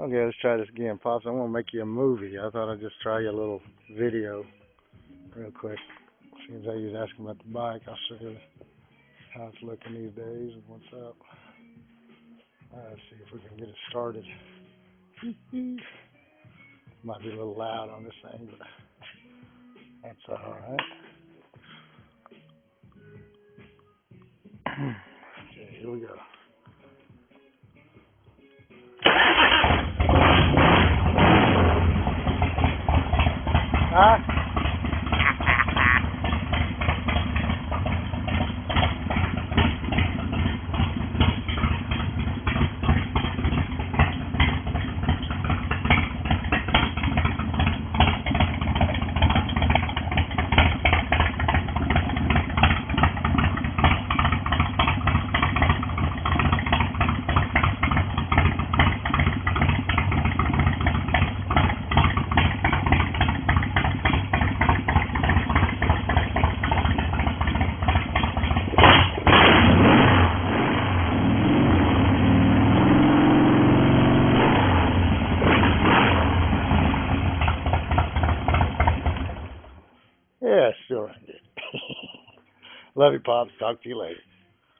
Okay, let's try this again, Pops. I want to make you a movie. I thought I'd just try you a little video real quick. Seems like you was asking about the bike. I'll show you how it's looking these days and what's up. Let's see if we can get it started. Might be a little loud on this thing, but that's alright. Okay, here we go. Huh? Yeah, still right. Love you, Pops. Talk to you later.